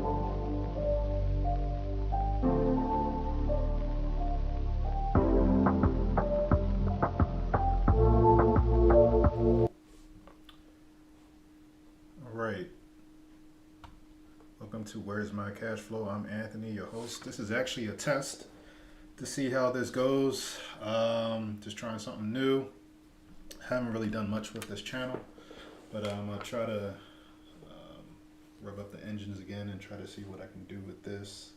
All right, welcome to Where's My Cash Flow. I'm Anthony, your host. This is actually a test to see how this goes. Just trying something new. Haven't really done much with this channel, but I'm gonna try to rev up the engines again and try to see what I can do with this.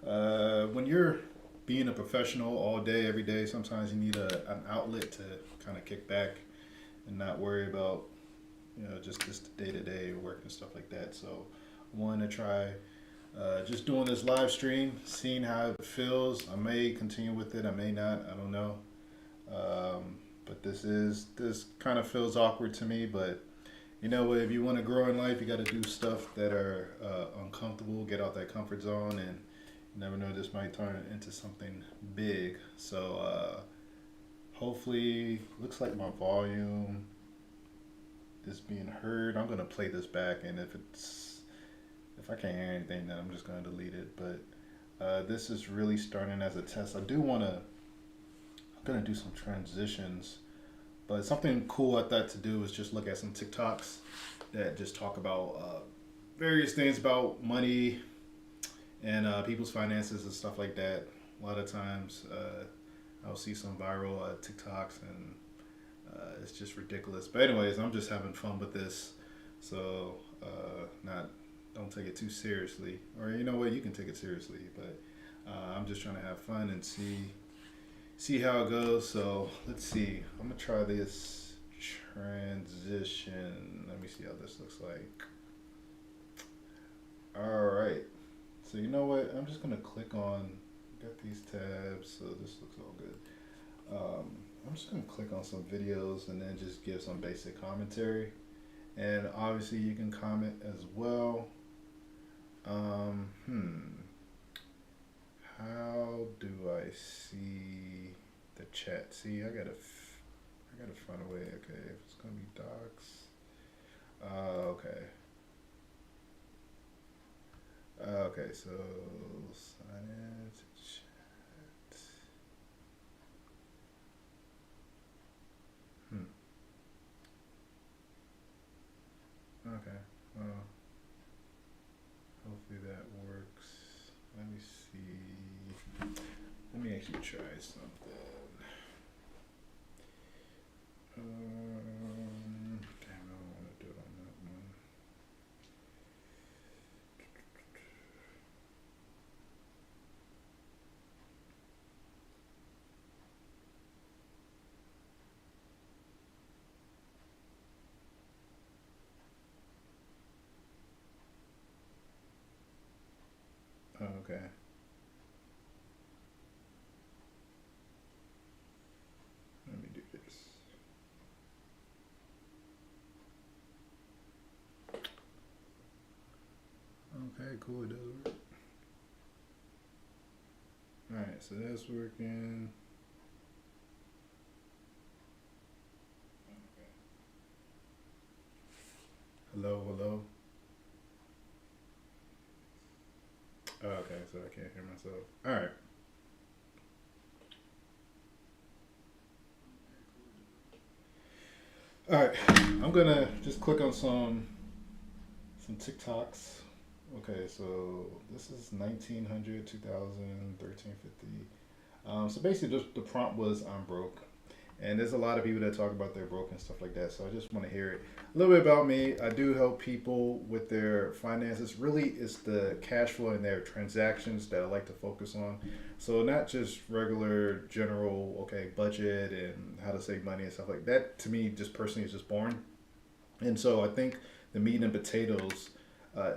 When you're being a professional all day, every day, sometimes you need an outlet to kind of kick back and not worry about just day to day work and stuff like that. So I wanted to try just doing this live stream, seeing how it feels. I may continue with it, I may not, I don't know. But this kind of feels awkward to me. But if you want to grow in life, you got to do stuff that are uncomfortable, get out that comfort zone, and you never know, this might turn into something big. So hopefully, looks like my volume is being heard. I'm gonna play this back, and if I can't hear anything, then I'm just gonna delete it. But this is really starting as a test. I'm gonna do some transitions, but something cool I thought to do is just look at some TikToks that just talk about various things about money and people's finances and stuff like that. A lot of times, I'll see some viral TikToks, and it's just ridiculous. But anyways, I'm just having fun with this, so not don't take it too seriously. Or you know what, you can take it seriously, but I'm just trying to have fun and see how it goes. So let's see. I'm gonna try this transition. Let me see how this looks like. All right. So you know what? I'm just gonna click on. Got these tabs, so this looks all good. I'm just gonna click on some videos and then just give some basic commentary. And obviously you can comment as well. Um, hmm. How do I see the chat? See, I gotta find a way. Okay, if it's gonna be docs. Okay. Okay, so sign in to chat. Hmm. Okay. Well, hopefully that works. Let me see. Let me actually try something. Damn, I don't want to do it on that one. Oh, okay. Let me do this. Okay, cool. It does work. All right, so that's working. Hello, hello. Oh, okay, so I can't hear myself. All right. All right. I'm gonna just click on some TikToks. Okay, so this is 1900, 2000, 1350. So basically, just the prompt was I'm broke. And there's a lot of people that talk about they're broke and stuff like that. So I just want to hear it. A little bit about me. I do help people with their finances. Really, it's the cash flow and their transactions that I like to focus on. So not just regular general, okay, budget and how to save money and stuff like that. To me, just personally, is just boring. And so I think the meat and potatoes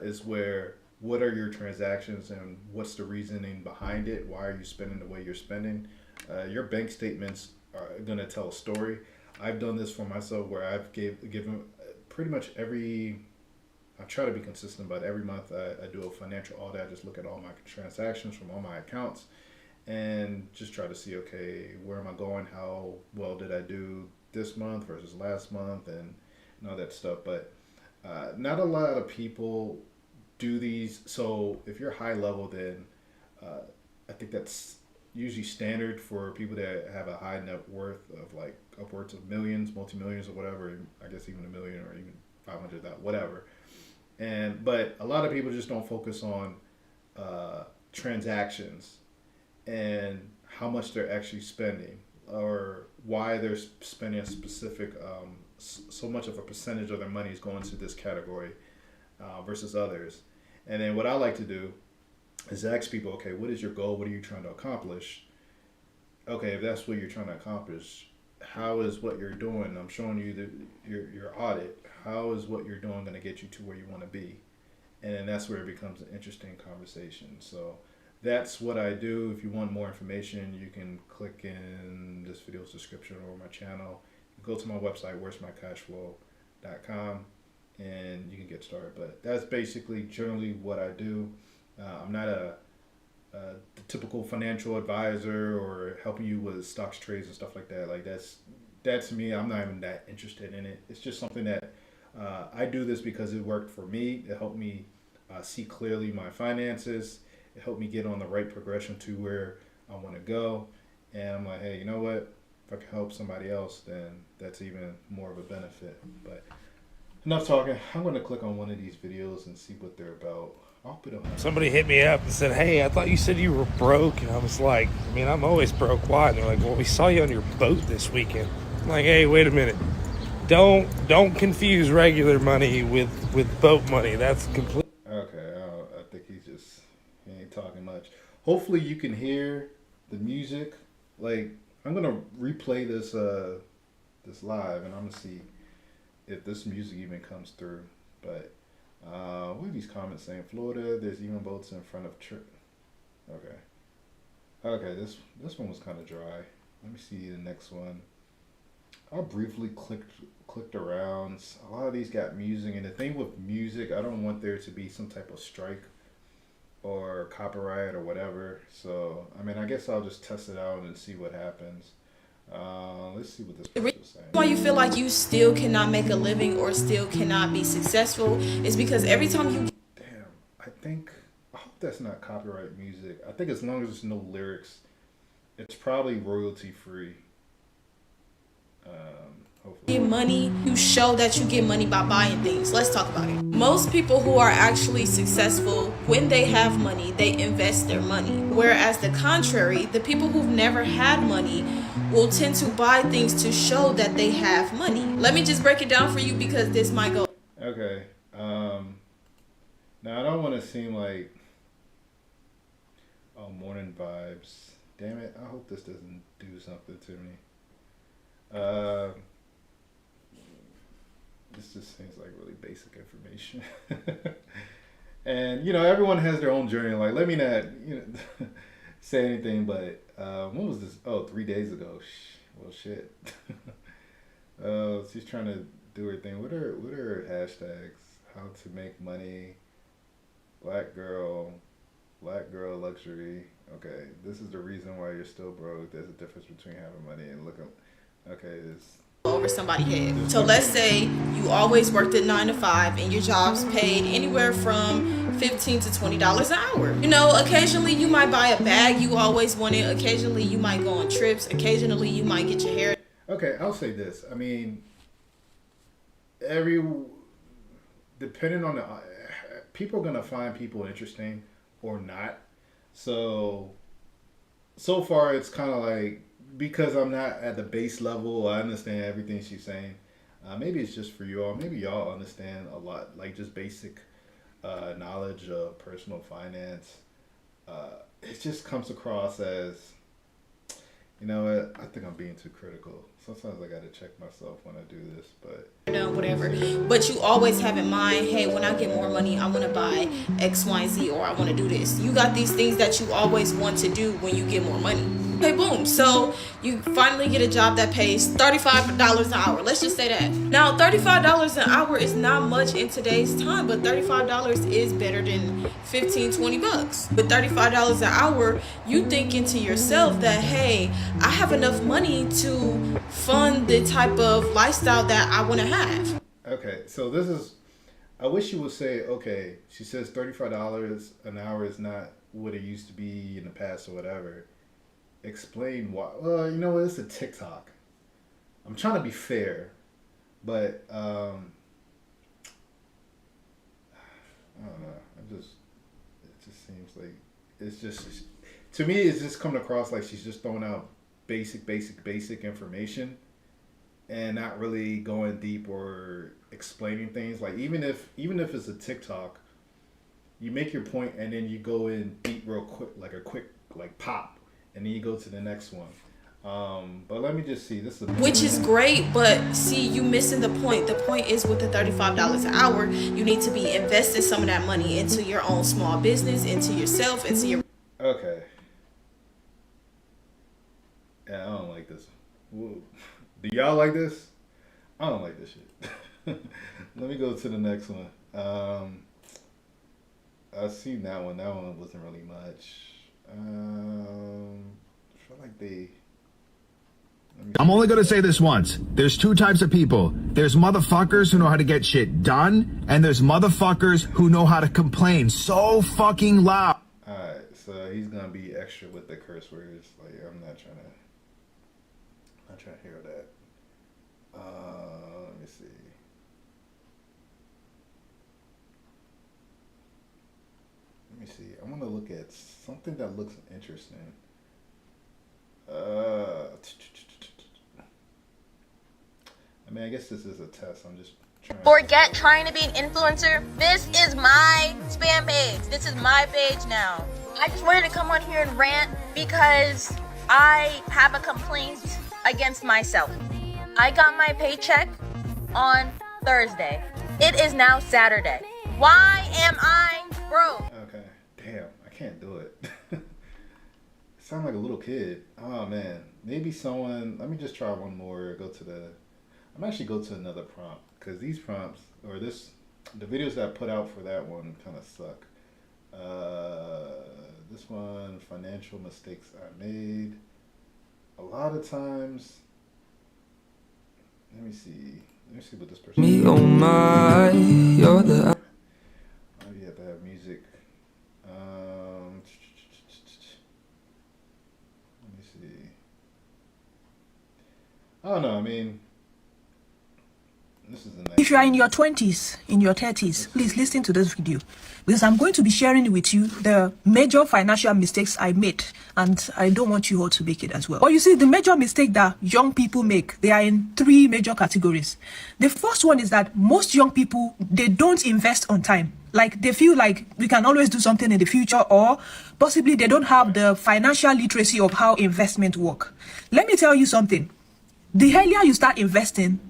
is where what are your transactions and what's the reasoning behind it? Why are you spending the way you're spending? Your bank statements are going to tell a story. I've done this for myself where given pretty much every. I try to be consistent, but every month I do a financial audit. I just look at all my transactions from all my accounts and just try to see, okay, where am I going? How well did I do this month versus last month, and all that stuff. But not a lot of people do these. So if you're high level, then uh, I think that's usually standard for people that have a high net worth of like upwards of millions, multi-millions or whatever. I guess even a million or even 500, that whatever. And but a lot of people just don't focus on transactions and how much they're actually spending or why they're spending a specific so much of a percentage of their money is going to this category versus others. And then what I like to do is ask people, okay, what is your goal? What are you trying to accomplish? Okay, if that's what you're trying to accomplish, how is what you're doing? I'm showing you your audit. How is what you're doing going to get you to where you want to be? And then that's where it becomes an interesting conversation. So that's what I do. If you want more information, you can click in this video's description or my channel. Go to my website, where'smycashflow.com, and you can get started. But that's basically generally what I do. I'm not the typical financial advisor or helping you with stocks, trades, and stuff like that. Like that's me. I'm not even that interested in it. It's just something that I do this because it worked for me. It helped me see clearly my finances. It helped me get on the right progression to where I want to go. And I'm like, hey, you know what? If I can help somebody else, then that's even more of a benefit. But enough talking. I'm going to click on one of these videos and see what they're about. I hope it don't happen. Somebody hit me up and said, hey, I thought you said you were broke. And I was like, I mean, I'm always broke. Why? And they're like, well, we saw you on your boat this weekend. I'm like, hey, wait a minute. Don't confuse regular money with boat money. That's complete. Okay, I think he ain't talking much. Hopefully you can hear the music. Like, I'm gonna replay this live, and I'm gonna see if this music even comes through. But what are these comments saying? Florida, there's even boats in front of church. Okay, this one was kind of dry. Let me see the next one. I briefly clicked around. A lot of these got music, and the thing with music, I don't want there to be some type of strike or copyright or whatever. So I mean, I guess I'll just test it out and see what happens. Let's see what this person is saying. Why you feel like you still cannot make a living or still cannot be successful is because every time you I hope that's not copyright music. I think as long as there's no lyrics, it's probably royalty free. Hopefully. get money, you show that you get money by buying things. Let's talk about it. Most people who are actually successful, when they have money, they invest their money. Whereas the contrary, the people who've never had money will tend to buy things to show that they have money. Let me just break it down for you because this might go. Okay. Now I don't want to seem like morning vibes. Damn it! I hope this doesn't do something to me. This just seems like really basic information. And you know, everyone has their own journey. Like, let me not say anything, but when was this? Oh, 3 days ago. Well, shit. She's trying to do her thing. What are her hashtags? How to make money. Black girl luxury. Okay, this is the reason why you're still broke. There's a difference between having money and looking. Okay, this. Over somebody's head. So let's say you always worked at 9 to 5 and your job's paid anywhere from $15 to $20 an hour. You know, occasionally you might buy a bag you always wanted. Occasionally you might go on trips. Occasionally you might get your hair. Okay, I'll say this. I mean, depending on the people are gonna find people interesting or not. So far it's kind of like, because I'm not at the base level, I understand everything she's saying. Maybe it's just for y'all. Maybe y'all understand a lot, like just basic knowledge of personal finance. It just comes across as, you know what, I think I'm being too critical. Sometimes I gotta check myself when I do this, but whatever. But you always have in mind, hey, when I get more money, I want to buy X, Y, and Z, or I want to do this. You got these things that you always want to do when you get more money. Okay, boom. So you finally get a job that pays $35 an hour. Let's just say that. Now, $35 an hour is not much in today's time, but $35 is better than 15, 20 bucks. With $35 an hour, you thinking to yourself that, hey, I have enough money to fund the type of lifestyle that I want to have. okay, so this is I wish you would say, okay, she says $35 an hour is not what it used to be in the past or whatever. Explain why. Well, you know what? It's a TikTok. I'm trying to be fair, but I don't know. It just seems like it's just to me. It's just coming across like she's just throwing out basic information, and not really going deep or explaining things. Like even if it's a TikTok, you make your point and then you go in deep real quick, like a quick like pop, and then you go to the next one. But let me just see. This is which is great, but see, you missing the point. The point is with the $35 an hour, you need to be investing some of that money into your own small business, into yourself, into your. okay. Yeah, I don't like this. Whoa. Do y'all like this? I don't like this shit. Let me go to the next one. I seen that one. That one wasn't really much. I feel like they. I'm only going to say this once. There's two types of people. There's motherfuckers who know how to get shit done, and there's motherfuckers who know how to complain so fucking loud. Alright, so he's gonna be extra with the curse words. Like I'm not trying to hear that. Let me see. I want to look at something that looks interesting. I mean, I guess this is a test. I'm just trying. Forget trying to be an influencer. This is my spam page. This is my page now. I just wanted to come on here and rant because I have a complaint against myself. I got my paycheck on Thursday. It is now Saturday. Why am I broke? Okay. Damn, I can't do it. Sound like a little kid. Oh man. Maybe someone. Let me just try one more. I'm actually go to another prompt because these prompts or the videos that I put out for that one kind of suck. This one, financial mistakes I made. A lot of times. Let me see what this person. Me, oh my, you're the. Oh, you have to have music. Let me see. I don't know. I mean, this is the next. If you are in your 20s, in your 30s, please listen to this video because I'm going to be sharing with you the major financial mistakes I made, and I don't want you all to make it as well. But you see, the major mistake that young people make, they are in three major categories. The first one is that most young people, they don't invest on time. Like they feel like we can always do something in the future, or possibly they don't have the financial literacy of how investment work. Let me tell you something. The earlier you start investing,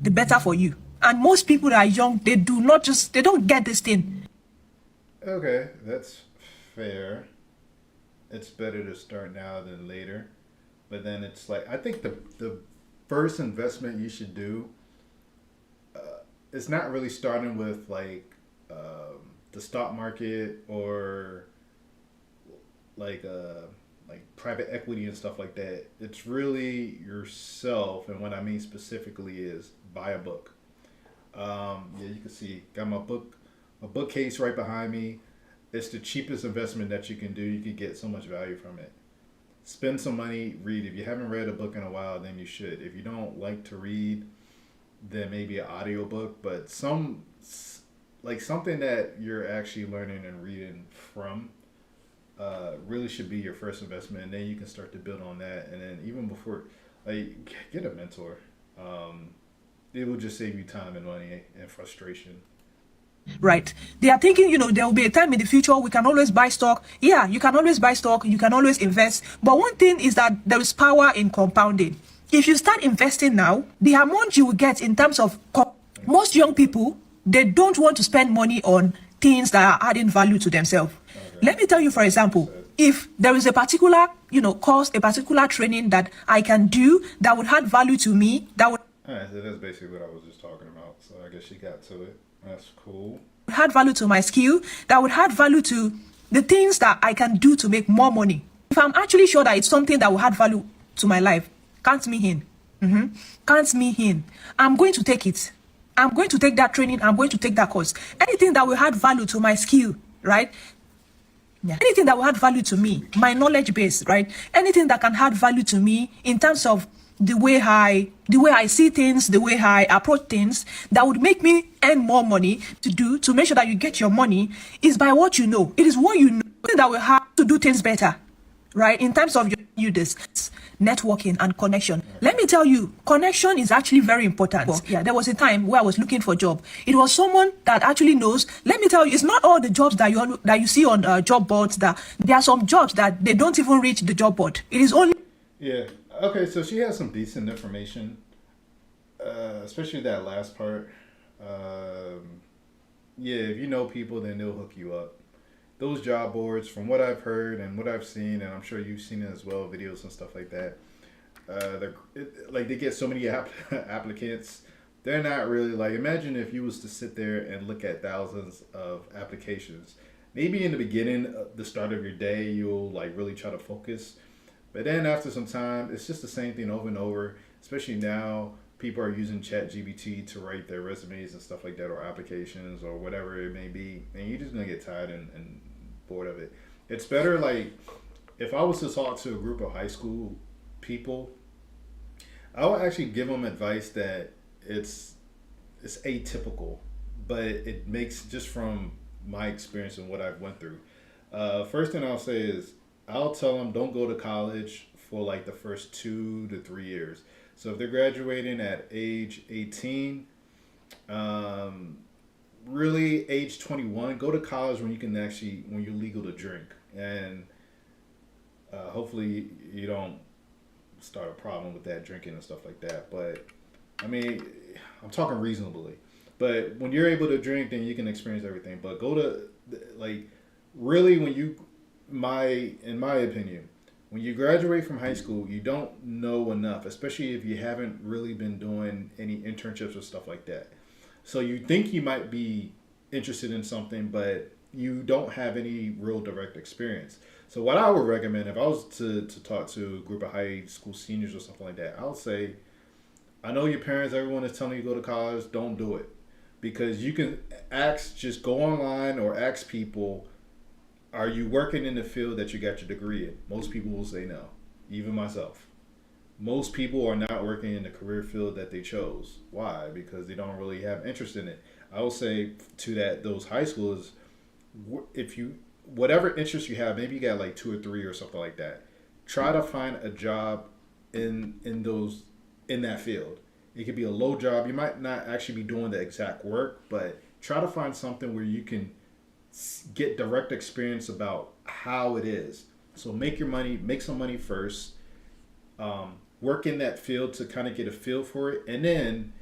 the better for you. And most people that are young, they don't get this thing. Okay, that's fair. It's better to start now than later. But then it's like, I think the first investment you should do, it's not really starting with like the stock market or like private equity and stuff like that. It's really yourself. And what I mean specifically is buy a book. Yeah, you can see, got my bookcase right behind me. It's the cheapest investment that you can do. You can get so much value from it. Spend some money, read. If you haven't read a book in a while, then you should. If you don't like to read, then maybe an audiobook, but something that you're actually learning and reading from really should be your first investment, and then you can start to build on that. And then even before, like, get a mentor. It will just save you time and money and frustration. Right. They are thinking, there will be a time in the future we can always buy stock. Yeah, you can always buy stock. You can always invest. But one thing is that there is power in compounding. If you start investing now, the amount you will get in terms of most young people, they don't want to spend money on things that are adding value to themselves. Okay. Let me tell you, for example, if there is a particular, course, a particular training that I can do that would add value to me, that would. All right, so that's basically what I was just talking about. So I guess she got to it. That's cool. Add value to my skill, that would add value to the things that I can do to make more money. If I'm actually sure that it's something that will add value to my life, count me in. Count me in. I'm going to take it. I'm going to take that training, I'm going to take that course. Anything that will add value to my skill, right? Yeah. Anything that will add value to me, my knowledge base, right? Anything that can add value to me in terms of the way I see things, the way I approach things, that would make me earn more money to make sure that you get your money is by what you know. It is what you know that will have to do things better, right? In terms of this networking and connection. Let me tell you, connection is actually very important. Yeah, there was a time where I was looking for a job. It was someone that actually knows. Let me tell you, it's not all the jobs that you see on job boards. That there are some jobs that they don't even reach the job board. It is only. Yeah. Okay, so she has some decent information, especially that last part. Yeah, if you know people, then they'll hook you up. Those job boards, from what I've heard and what I've seen, and I'm sure you've seen it as well, videos and stuff like that. They get so many applicants. They're not really like. Imagine if you was to sit there and look at thousands of applications. Maybe in the beginning, the start of your day, you'll like really try to focus. But then after some time, it's just the same thing over and over. Especially now, people are using ChatGPT to write their resumes and stuff like that, or applications, or whatever it may be. And you're just gonna get tired and bored of it. It's better like if I was to talk to a group of high school people, I would actually give them advice that it's atypical, but it makes just from my experience and what I've went through. First thing I'll say is I'll tell them don't go to college for like the first 2 to 3 years. So if they're graduating at age 18, really age 21, go to college when you're legal to drink. And hopefully you don't start a problem with that drinking and stuff like that. But I mean, I'm talking reasonably. But when you're able to drink, then you can experience everything. But go to really in my opinion, when you graduate from high school, you don't know enough, especially if you haven't really been doing any internships or stuff like that. So you think you might be interested in something, but you don't have any real direct experience. So what I would recommend, if I was to talk to a group of high school seniors or something like that, I would say, I know your parents, everyone is telling you to go to college, don't do it. Because you can just go online or ask people, are you working in the field that you got your degree in? Most people will say no, even myself. Most people are not working in the career field that they chose. Why? Because they don't really have interest in it. I will say to those high schoolers, whatever interest you have, maybe you got like 2 or 3 or something like that. Try to find a job in that field. It could be a low job. You might not actually be doing the exact work, but try to find something where you can get direct experience about how it is. So make some money first. Work in that field to kind of get a feel for it, and then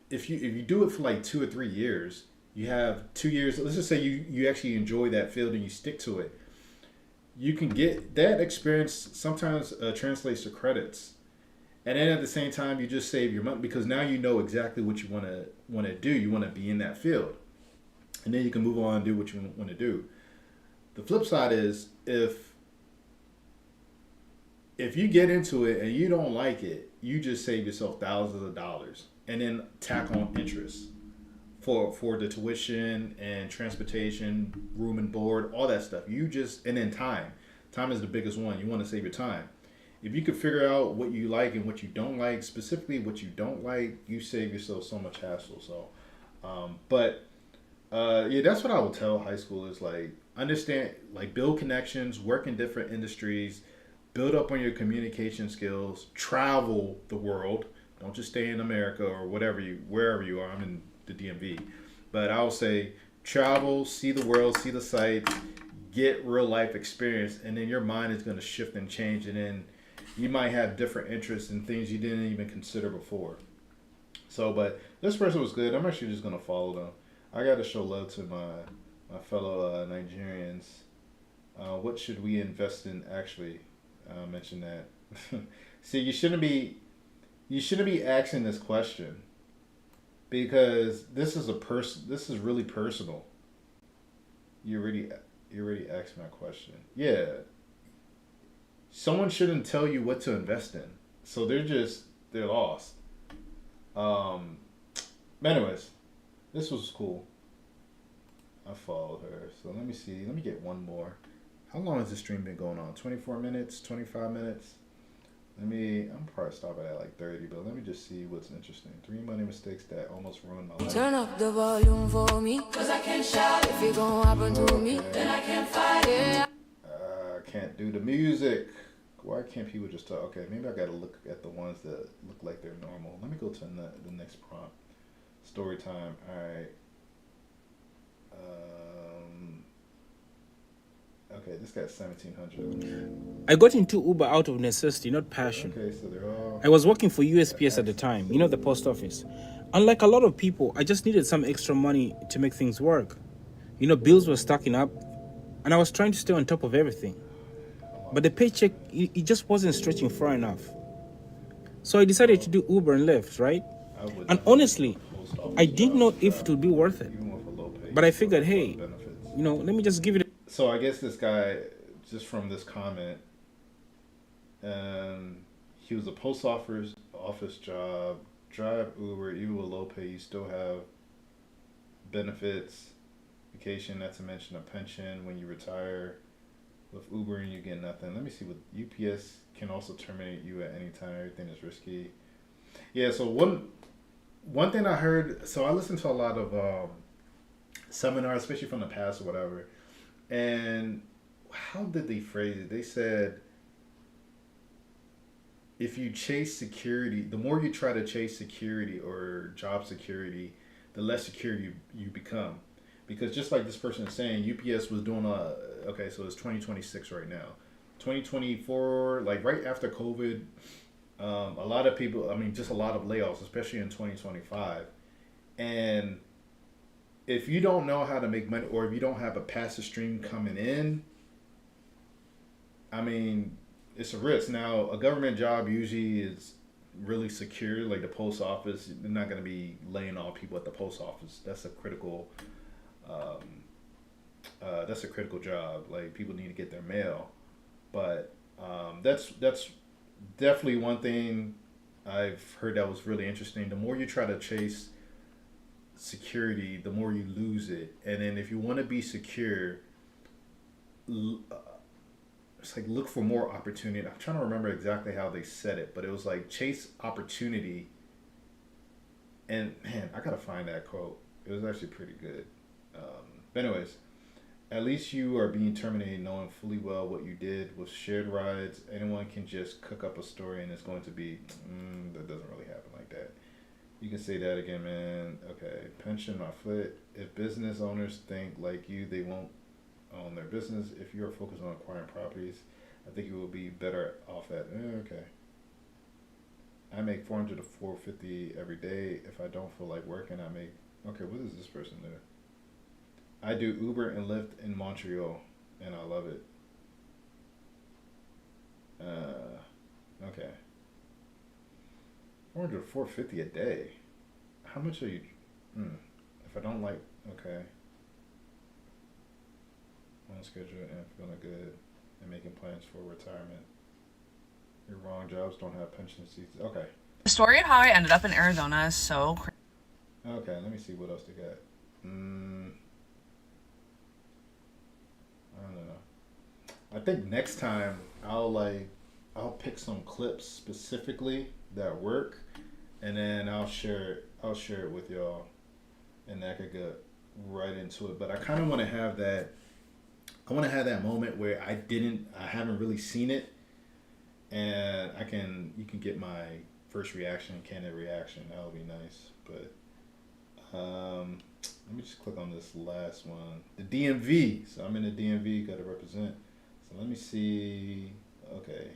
if you do it for like 2 or 3 years, you have 2 years. Let's just say you actually enjoy that field and you stick to it. You can get that experience. Sometimes translates to credits, and then at the same time you just save your money because now you know exactly what you want to do. You want to be in that field, and then you can move on and do what you want to do. The flip side is if you get into it and you don't like it, you just save yourself thousands of dollars and then tack on interest for the tuition and transportation, room and board, all that stuff. And then time. Time is the biggest one. You want to save your time. If you could figure out what you like and what you don't like, specifically what you don't like, you save yourself so much hassle. So, yeah, that's what I would tell high schoolers. Like, understand, like, build connections, work in different industries, build up on your communication skills, travel the world. Don't just stay in America or wherever you are. I'm in the DMV. But I would say travel, see the world, see the sights, get real life experience, and then your mind is going to shift and change, and then you might have different interests in things you didn't even consider before. So, but this person was good. I'm actually just going to follow them. I got to show love to my fellow Nigerians. What should we invest in actually? I'll mention that. See, you shouldn't be asking this question because this is really personal. You already asked my question. Yeah. Someone shouldn't tell you what to invest in. So they're lost. But anyways, this was cool. I followed her. So let me see. Let me get one more. How long has this stream been going on? 24 minutes? 25 minutes? I'm probably stop it at like 30, but let me just see what's interesting. 3 money mistakes that almost ruined my life. Turn up the volume for me, cause I can't shout. If it gon' happen to me, then I can't fight it. I can't do the music. Why can't people just talk? Okay, maybe I gotta look at the ones that look like they're normal. Let me go to the next prompt. Story time. Alright. Okay, this guy's 1700. I got into Uber out of necessity, not passion. Okay, so they're all. I was working for USPS at the time, you know, the post office. Unlike a lot of people, I just needed some extra money to make things work. You know, bills were stacking up, and I was trying to stay on top of everything. But the paycheck, it just wasn't stretching far enough. So I decided to do Uber and Lyft, right? And honestly, I didn't know if it would be worth it. But I figured, hey, you know, let me just give it a... So I guess this guy, just from this comment, he was a post office job, drive Uber, even with low pay, you still have benefits, vacation, not to mention a pension when you retire. With Uber and you get nothing. Let me see what UPS can also terminate you at any time. Everything is risky. Yeah, so one thing I heard, so I listened to a lot of seminars, especially from the past or whatever, and how did they phrase it? They said, if you chase security, the more you try to chase security or job security, the less secure you become. Because just like this person is saying, UPS was doing okay, so it's 2026 right now. 2024, like right after COVID, a lot of people, just a lot of layoffs, especially in 2025. And if you don't know how to make money, or if you don't have a passive stream coming in, it's a risk. Now, a government job usually is really secure, like the post office. They're not going to be laying off people at the post office. That's a critical job. Like, people need to get their mail. But that's definitely one thing I've heard that was really interesting. The more you try to chase security, the more you lose it. And then if you want to be secure, it's like look for more opportunity. I'm trying to remember exactly how they said it, but it was like chase opportunity. And man, I gotta find that quote. It was actually pretty good. But anyways, at least you are being terminated knowing fully well what you did. With shared rides, anyone can just cook up a story and it's going to be, that doesn't really happen like that. You can say that again, man. Okay, pension my foot. If business owners think like you, they won't own their business. If you're focused on acquiring properties, I think you will be better off at, okay. I make $400 to $450 every day. If I don't feel like working, I make, okay, what does this person do? I do Uber and Lyft in Montreal, and I love it. Okay. $400 to $450 a day. How much are you? If I don't like, okay. On schedule and feeling good, and making plans for retirement. Your wrong jobs don't have pension seats. Okay. The story of how I ended up in Arizona is so crazy. Okay, let me see what else they got. I don't know. I think next time I'll pick some clips specifically that work, and then I'll share it with y'all, and I could get right into it. But I kind of want to have that. I want to have that moment where I haven't really seen it, and you can get my first reaction, candid reaction. That'll be nice. But let me just click on this last one, the DMV. So I'm in the DMV, got to represent. So let me see. Okay,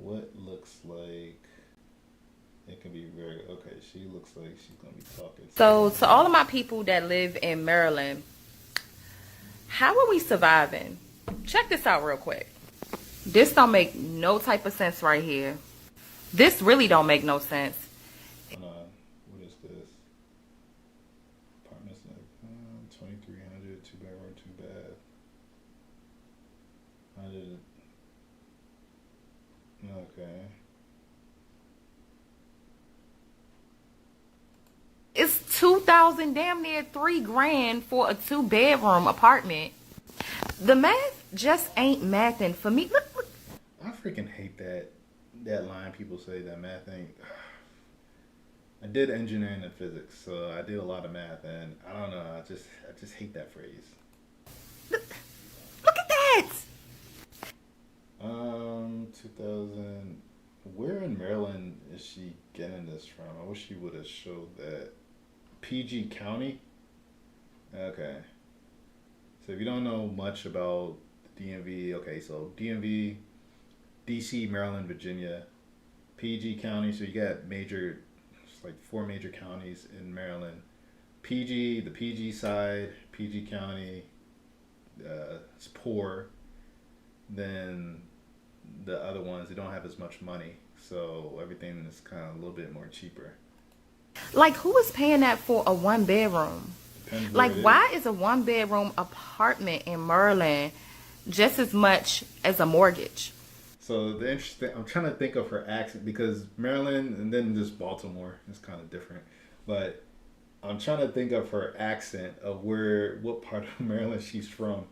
what looks like it can be very okay. She looks like she's gonna be talking. So to all of my people that live in Maryland, how are we surviving? Check this out real quick. This don't make no type of sense right here. This really don't make no sense. What is this? Apartments like 2,300, 2-bedroom, 2-bath. Okay. 2,000, damn near $3,000 for a 2-bedroom apartment. The math just ain't mathing for me. Look. I freaking hate that line people say that math ain't. I did engineering and physics, so I did a lot of math, and I don't know. I just hate that phrase. Look at that. 2000. Where in Maryland is she getting this from? I wish she would have showed that. PG County? Okay. So if you don't know much about the DMV, okay, so DMV, DC, Maryland, Virginia, PG County, so you got major, it's like 4 major counties in Maryland. PG, the PG side, PG County, it's poor. Then the other ones, they don't have as much money, so everything is kind of a little bit more cheaper. Like, who is paying that for a 1-bedroom? Depends Like, where it why is a 1-bedroom apartment in Maryland just as much as a mortgage? So the interesting, I'm trying to think of her accent, because Maryland and then just Baltimore is kind of different, but I'm trying to think of her accent of what part of Maryland she's from.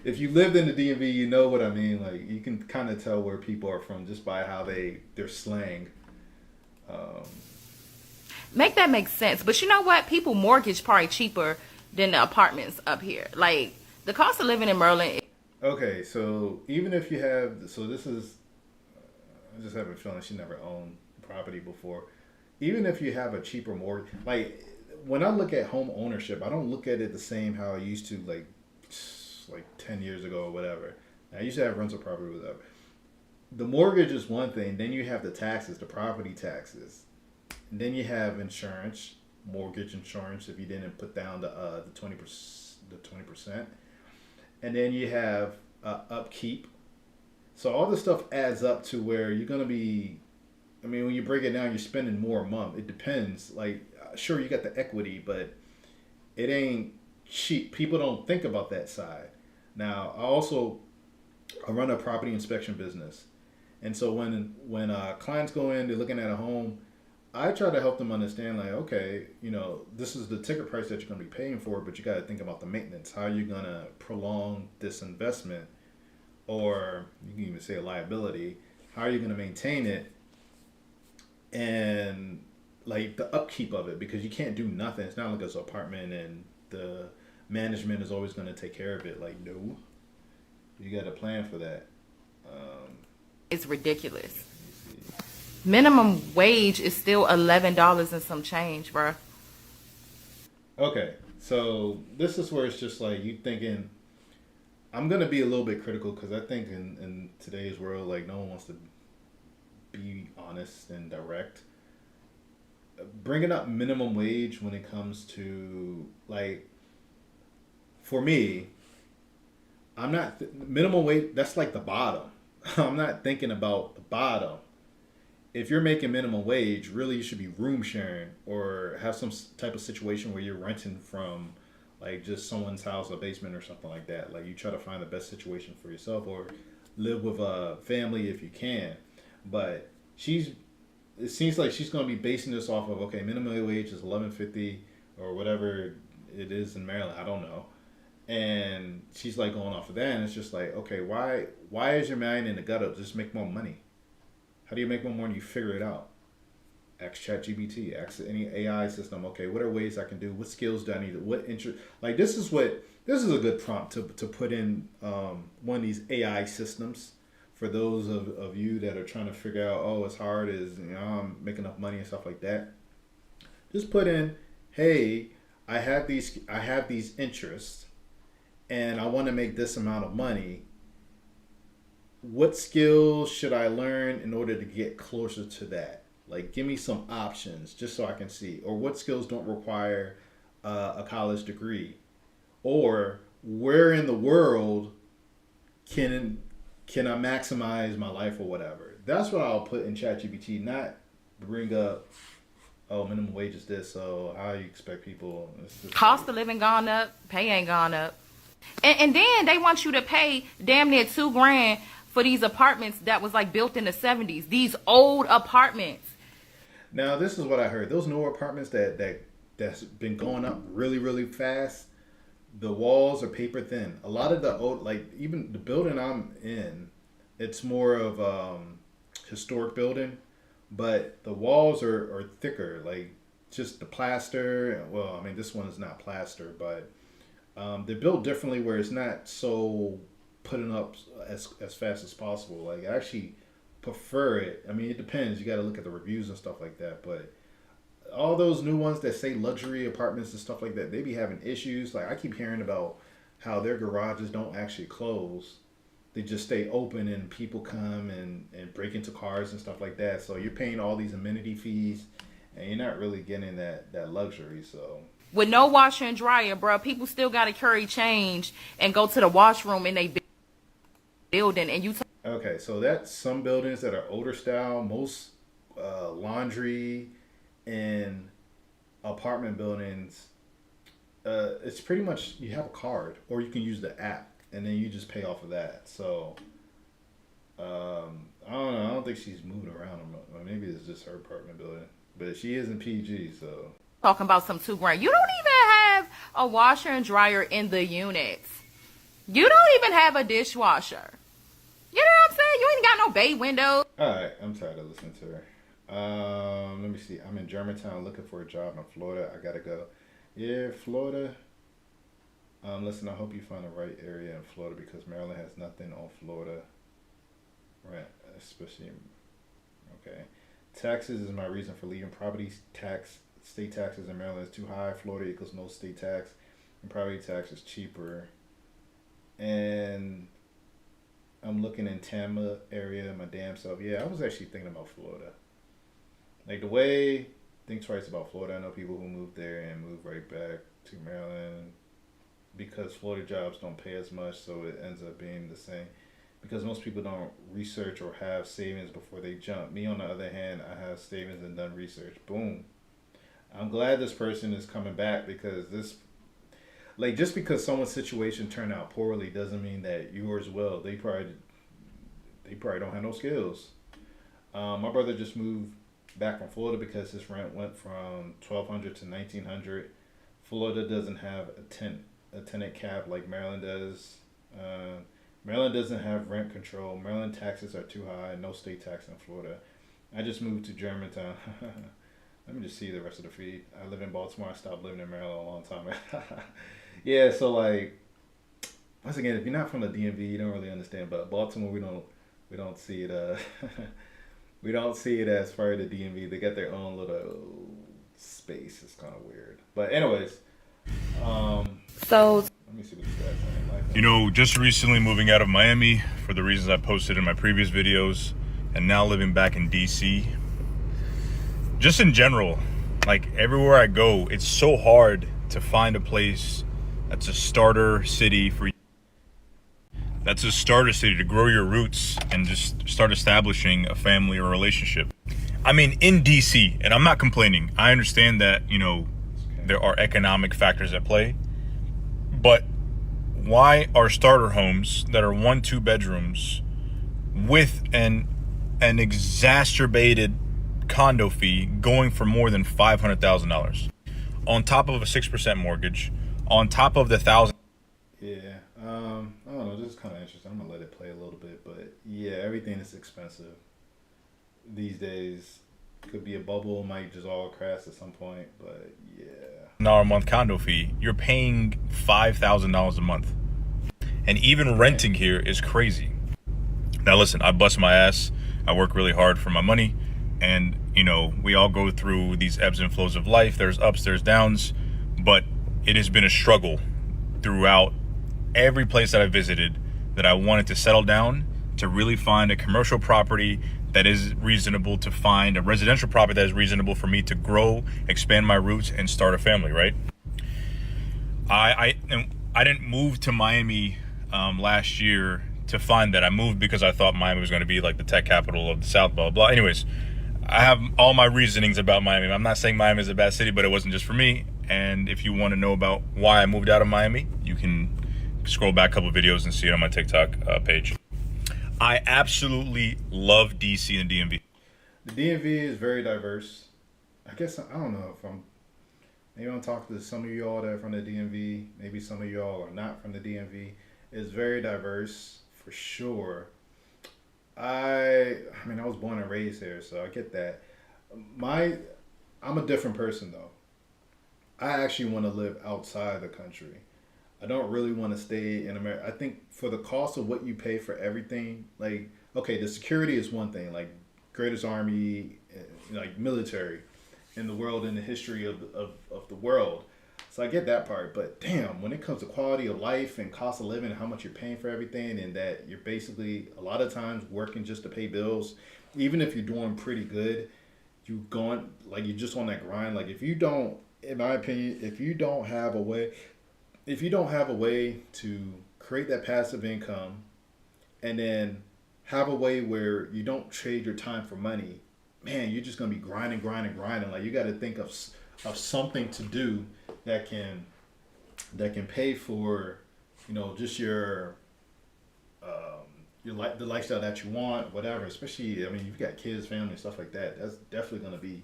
If you lived in the DMV, you know what I mean. Like, you can kind of tell where people are from just by how their slang. Make that make sense. But you know what? People mortgage probably cheaper than the apartments up here. Like, the cost of living in Maryland. Okay, so even if you have, so this is, I just have a feeling she never owned property before. Even if you have a cheaper mortgage, like when I look at home ownership, I don't look at it the same how I used to like 10 years ago or whatever. I used to have rental property, whatever. The mortgage is one thing. Then you have the taxes, the property taxes. And then you have insurance, mortgage insurance if you didn't put down the 20%. And then you have upkeep. So all this stuff adds up to where you're going to be, I mean, when you break it down, you're spending more a month. It depends. Like, sure, you got the equity, but it ain't cheap. People don't think about that side. Now, I run a property inspection business. And so when clients go in, they're looking at a home, I try to help them understand, like, okay, you know, this is the ticket price that you're going to be paying for, but you got to think about the maintenance. How are you going to prolong this investment? Or you can even say a liability. How are you going to maintain it? And like the upkeep of it, because you can't do nothing. It's not like it's an apartment and the management is always going to take care of it. Like, no, you got a plan for that. It's ridiculous. Minimum wage is still $11 and some change, bro. Okay, so this is where it's just like you thinking, I'm going to be a little bit critical because I think in today's world, like, no one wants to be honest and direct. Bringing up minimum wage when it comes to, like, for me, I'm not, minimum wage, that's like the bottom. I'm not thinking about the bottom. If you're making minimum wage, really you should be room sharing or have some type of situation where you're renting from like just someone's house, a basement or something like that. Like you try to find the best situation for yourself or live with a family if you can. But it seems like she's going to be basing this off of, okay, minimum wage is $11.50 or whatever it is in Maryland. I don't know. And she's like going off of that, and it's just like, okay, why is your mind in the gutter? Just make more money. How do you make more money? You figure it out. Ask ChatGPT, ask any AI system. Okay, what are ways I can do? What skills do I need? What interest? Like this is a good prompt to put in one of these AI systems for those of you that are trying to figure out, oh, it's hard, I'm making enough money and stuff like that. Just put in, hey, I have these interests, and I want to make this amount of money. What skills should I learn in order to get closer to that? Like, give me some options just so I can see. Or what skills don't require a college degree? Or where in the world can I maximize my life or whatever? That's what I'll put in ChatGPT, not bring up, oh, minimum wage is this, so how you expect people... Cost of living gone up, pay ain't gone up. And then they want you to pay damn near $2,000 for these apartments that was like built in the 70s. These old apartments. Now, this is what I heard. Those newer apartments that that's been going up really, really fast, the walls are paper thin. A lot of the old, like even the building I'm in, it's more of historic building, but the walls are thicker. Like just the plaster. Well, I mean this one is not plaster, but they're built differently where it's not so putting up as fast as possible. Like I actually prefer it. I mean it depends. You got to look at the reviews and stuff like that, but all those new ones that say luxury apartments and stuff like that, they be having issues. Like I keep hearing about how their garages don't actually close. They just stay open and people come and break into cars and stuff like that. So you're paying all these amenity fees and you're not really getting that luxury. So With no washer and dryer, bro, people still got to carry change and go to the washroom in a building. And you okay, so that's some buildings that are older style. Most laundry in apartment buildings, it's pretty much you have a card or you can use the app and then you just pay off of that. So I don't know. I don't think she's moving around. Or maybe it's just her apartment building, but she is in PG. So talking about some $2,000. You don't even have a washer and dryer in the units. You don't even have a dishwasher. You know what I'm saying? You ain't got no bay windows. all right, I'm tired of listening to her. Let me see. I'm in Germantown looking for a job in Florida. I gotta go. Yeah, Florida. Listen, I hope you find the right area in Florida because Maryland has nothing on Florida. Right, especially. Okay. Taxes is my reason for leaving. Property tax, state taxes in Maryland is too high. Florida equals no state tax, and property tax is cheaper. And I'm looking in Tampa area, my damn self. Yeah, I was actually thinking about Florida. Like the way, think twice about Florida. I know people who moved there and moved right back to Maryland because Florida jobs don't pay as much, so it ends up being the same. Because most people don't research or have savings before they jump. Me, on the other hand, I have savings and done research. Boom. I'm glad this person is coming back because this, like, just because someone's situation turned out poorly doesn't mean that yours will. They probably don't have no skills. My brother just moved back from Florida because his rent went from $1,200 to $1,900. Florida doesn't have a tenant cap like Maryland does. Maryland doesn't have rent control. Maryland taxes are too high. No state tax in Florida. I just moved to Germantown. Let me just see the rest of the feed. I live in Baltimore. I stopped living in Maryland a long time ago. Yeah, so like, once again, if you're not from the DMV, you don't really understand. But Baltimore, we don't see it. We don't see it as far as the DMV. They got their own little space. It's kind of weird. But anyways, So let me see what this guy's saying. You know, just recently moving out of Miami for the reasons I posted in my previous videos, and now living back in DC. Just in general, like everywhere I go, it's so hard to find a place that's a starter city for you. That's a starter city to grow your roots and just start establishing a family or relationship. I mean, in DC, and I'm not complaining. I understand that, you know, there are economic factors at play, but why are starter homes that are 1-2 bedrooms with an exacerbated condo fee going for more than $500,000 on top of a 6% mortgage, on top of the $1,000? Yeah, I don't know. This is kind of interesting. I'm gonna let it play a little bit, but yeah, everything is expensive these days. Could be a bubble, might just all crash at some point, but yeah. $1 a month condo fee, you're paying $5,000 a month. And even renting here is crazy. Now listen, I bust my ass. I work really hard for my money. And, you know, we all go through these ebbs and flows of life. There's ups, there's downs. But it has been a struggle throughout every place that I visited that I wanted to settle down, to really find a commercial property that is reasonable to find, a residential property that is reasonable for me to grow, expand my roots, and start a family, right? I didn't move to Miami last year to find that. I moved because I thought Miami was going to be like the tech capital of the South, blah, blah, blah. Anyways, I have all my reasonings about Miami. I'm not saying Miami is a bad city, but it wasn't just for me. And if you want to know about why I moved out of Miami, you can scroll back a couple videos and see it on my TikTok page. I absolutely love DC and DMV. The DMV is very diverse. I guess, I don't know if I'm maybe I'm talking to some of y'all that are from the DMV. Maybe some of y'all are not from the DMV. It's very diverse for sure. I mean, I was born and raised here, so I get that. I'm a different person though. I actually want to live outside the country. I don't really want to stay in America. I think for the cost of what you pay for everything, like, okay, the security is one thing, like greatest army, like military in the world, in the history of the world. So I get that part, but damn, when it comes to quality of life and cost of living, how much you're paying for everything, and that you're basically a lot of times working just to pay bills, even if you're doing pretty good, you're just on that grind. Like if you don't, in my opinion, if you don't have a way to create that passive income, and then have a way where you don't trade your time for money, man, you're just gonna be grinding. Like you got to think of something to do that can pay for, just the lifestyle that you want, whatever. Especially, I mean, you've got kids, family, stuff like that. That's definitely gonna be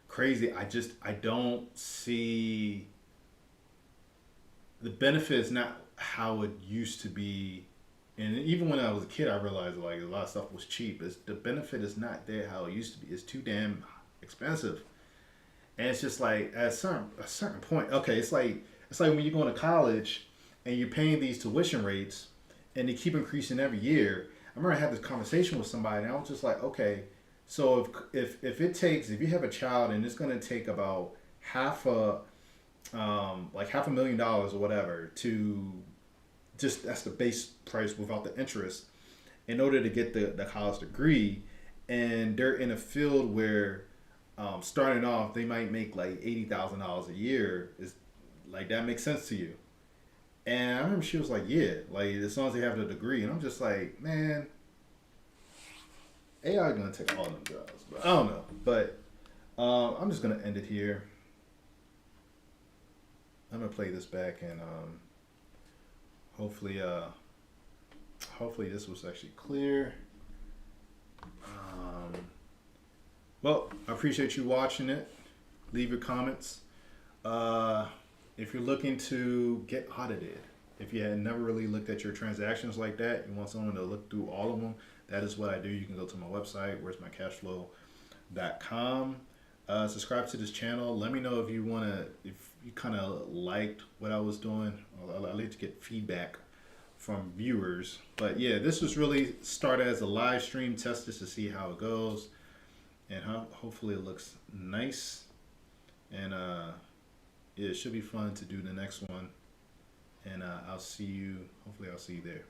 crazy. I don't see the benefit is not how it used to be. And even when I was a kid, I realized like a lot of stuff was cheap. The benefit is not there how it used to be. It's too damn expensive. And it's just like at a certain point, okay, it's like when you're going to college and you're paying these tuition rates and they keep increasing every year. I remember I had this conversation with somebody and I was just like, okay, so if you have a child and it's going to take about half $500,000 or whatever to just, that's the base price without the interest, in order to get the college degree, and they're in a field where starting off they might make like $80,000 a year, is like, that makes sense to you? And I remember she was like, yeah, like as long as they have the degree. And I'm just like, man, AI gonna take all them jobs, but I don't know. But I'm just gonna end it here. I'm gonna play this back and hopefully this was actually clear. Well, I appreciate you watching it. Leave your comments. If you're looking to get audited, if you had never really looked at your transactions like that, you want someone to look through all of them, that is what I do. You can go to my website, where'smycashflow.com. Subscribe to this channel. Let me know if you kind of liked what I was doing. I like to get feedback from viewers. But yeah, this was really started as a live stream test just to see how it goes, and hopefully it looks nice. And yeah, it should be fun to do the next one. And hopefully I'll see you there.